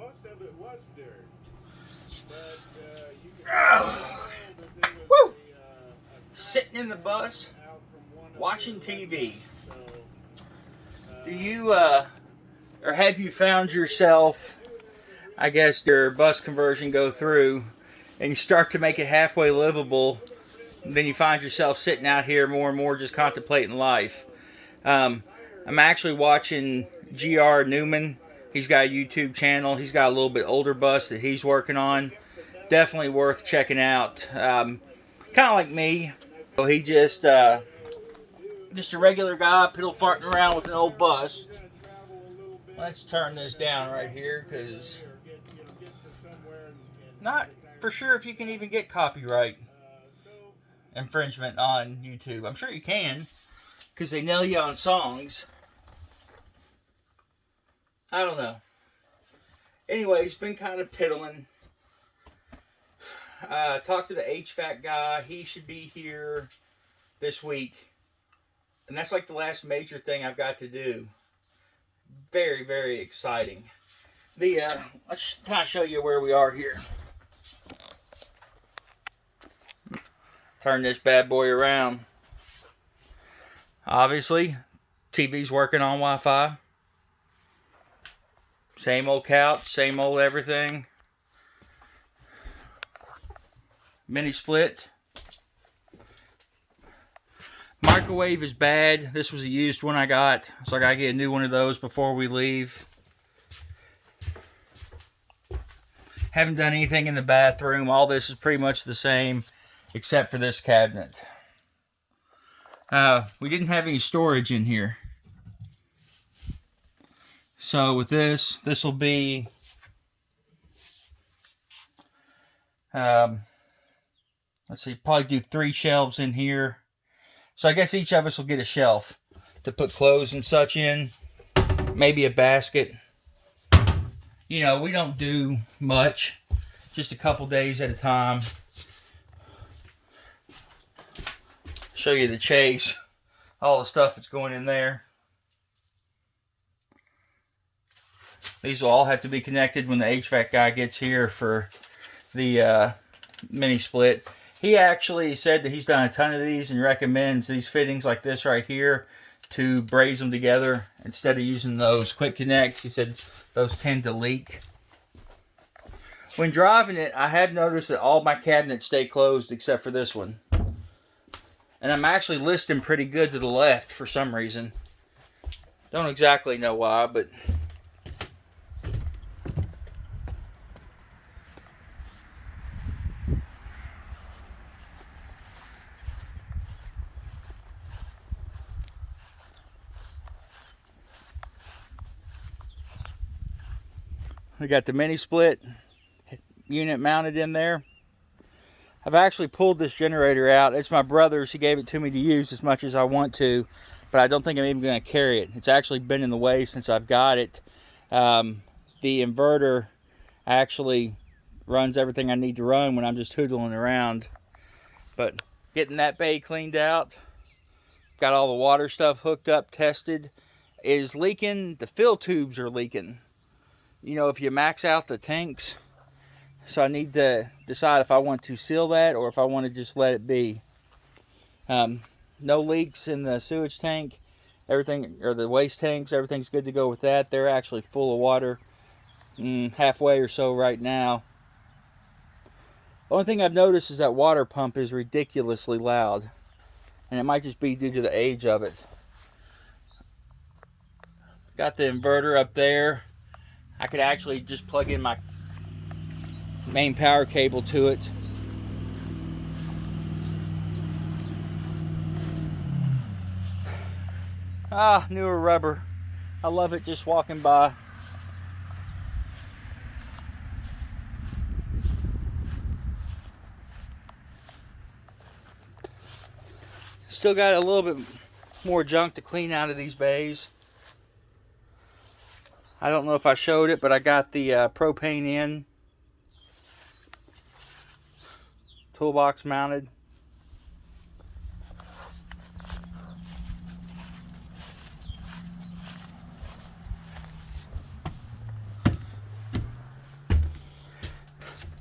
most of it was dirt. But you can Woo! Sitting in the bus, watching TV. Do you, or have you found yourself, I guess, your bus conversion go through, and you start to make it halfway livable, and then you find yourself sitting out here more and more just contemplating life? I'm actually watching G.R. Newman. He's got a YouTube channel. He's got a little bit older bus that he's working on. Definitely worth checking out. Kind of like me. So he just a regular guy piddle farting around with an old bus. Let's turn this down right here, because not for sure if you can even get copyright infringement on YouTube. I'm sure you can, because they nail you on songs. I don't know. Anyways, been kind of piddling. Talked to the HVAC guy. He should be here this week. And that's like the last major thing I've got to do. Very, very exciting. Let's kind of show you where we are here. Turn this bad boy around. Obviously, TV's working on Wi-Fi. Same old couch, same old everything. Mini split. Microwave is bad. This was a used one I got, so I gotta get a new one of those before we leave. Haven't done anything in the bathroom. All this is pretty much the same, except for this cabinet. We didn't have any storage in here. So with this will be let's see, probably do 3 shelves in here. So I guess each of us will get a shelf to put clothes and such in. Maybe a basket. You know, we don't do much. Just a couple days at a time. Show you the chase. All the stuff that's going in there. These will all have to be connected when the HVAC guy gets here for the mini split. He actually said that he's done a ton of these and recommends these fittings like this right here to braze them together instead of using those quick connects. He said those tend to leak. When driving it, I have noticed that all my cabinets stay closed except for this one. And I'm actually listing pretty good to the left for some reason. Don't exactly know why, but we got the mini split unit mounted in there. I've actually pulled this generator out. It's my brother's. He gave it to me to use as much as I want to, but I don't think I'm even going to carry it. It's actually been in the way since I've got it. The inverter actually runs everything I need to run when I'm just hoodling around. But getting that bay cleaned out, got all the water stuff hooked up, tested. It is leaking. The fill tubes are leaking. You know, if you max out the tanks. So I need to decide if I want to seal that or if I want to just let it be. No leaks in the sewage tank. Everything, or the waste tanks, everything's good to go with that. They're actually full of water. Halfway or so right now. The only thing I've noticed is that water pump is ridiculously loud. And it might just be due to the age of it. Got the inverter up there. I could actually just plug in my main power cable to it. Newer rubber. I love it just walking by. Still got a little bit more junk to clean out of these bays. I don't know if I showed it, but I got the propane in. Toolbox mounted.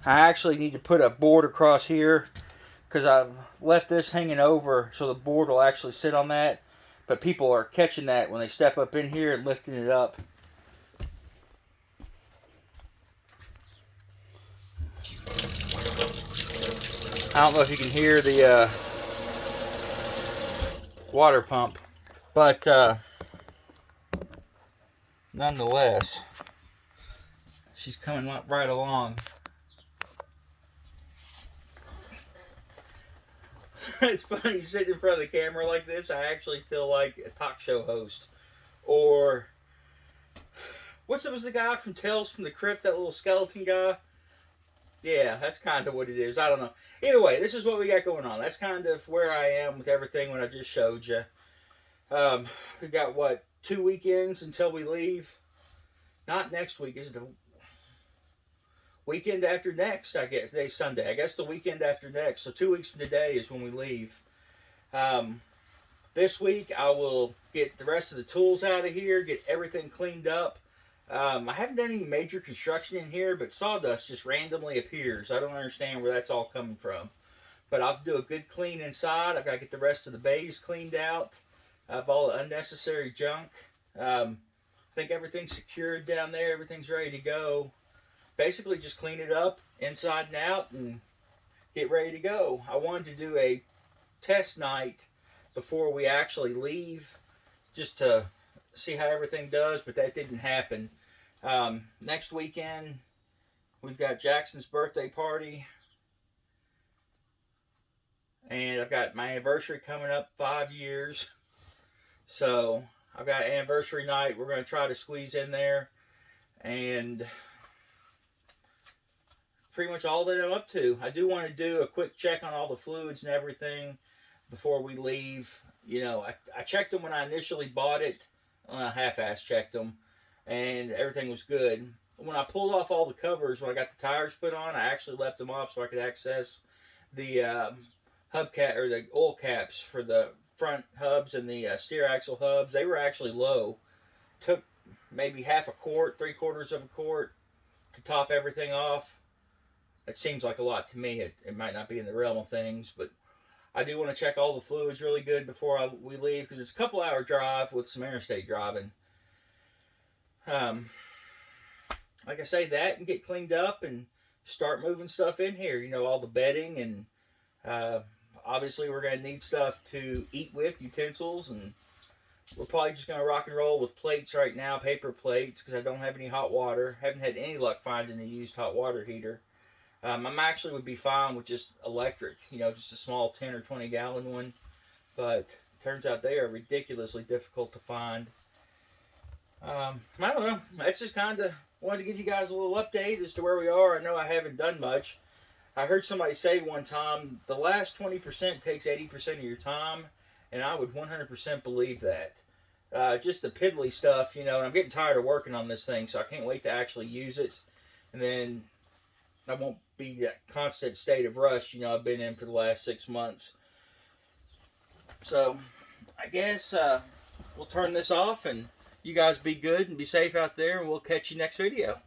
I actually need to put a board across here because I've left this hanging over so the board will actually sit on that. But people are catching that when they step up in here and lifting it up. I don't know if you can hear the water pump, but nonetheless, she's coming right along. It's funny sitting in front of the camera like this. I actually feel like a talk show host. Or was the guy from Tales from the Crypt, that little skeleton guy? Yeah, that's kind of what it is. I don't know. Either way, this is what we got going on. That's kind of where I am with everything what I just showed you. We got, what, 2 weekends until we leave? Not next week. Is it the weekend after next? I guess today's Sunday. I guess the weekend after next. So 2 weeks from today is when we leave. This week I will get the rest of the tools out of here, get everything cleaned up. I haven't done any major construction in here, but sawdust just randomly appears. I don't understand where that's all coming from. But I'll do a good clean inside. I've got to get the rest of the bays cleaned out of all the unnecessary junk. I think everything's secured down there. Everything's ready to go. Basically just clean it up inside and out and get ready to go. I wanted to do a test night before we actually leave just to see how everything does, but that didn't happen. Next weekend we've got Jackson's birthday party, and I've got my anniversary coming up, 5 years. So I've got anniversary night. We're going to try to squeeze in there, and pretty much all that I'm up to. I do want to do a quick check on all the fluids and everything before we leave. You know, I checked them when I initially bought it. Half-ass checked them, and everything was good. When I pulled off all the covers, when I got the tires put on, I actually left them off so I could access the hubcap or the oil caps for the front hubs and the steer axle hubs. They were actually low. Took maybe half a quart, 3/4 of a quart to top everything off. It seems like a lot to me. It might not be in the realm of things, but I do want to check all the fluids really good before we leave, because it's a couple-hour drive with some interstate driving. Like I say, that and get cleaned up and start moving stuff in here. You know, all the bedding, and obviously we're going to need stuff to eat with, utensils, and we're probably just going to rock and roll with plates right now, paper plates, because I don't have any hot water. Haven't had any luck finding a used hot water heater. I'm actually would be fine with just electric, you know, just a small 10 or 20 gallon one, but turns out they are ridiculously difficult to find. I don't know. That's just kind of wanted to give you guys a little update as to where we are. I know I haven't done much. I heard somebody say one time, the last 20% takes 80% of your time, and I would 100% believe that. Just the piddly stuff, you know, and I'm getting tired of working on this thing, so I can't wait to actually use it, and then I won't be that constant state of rush, you know, I've been in for the last 6 months. So, I guess we'll turn this off, and you guys be good and be safe out there, and we'll catch you next video.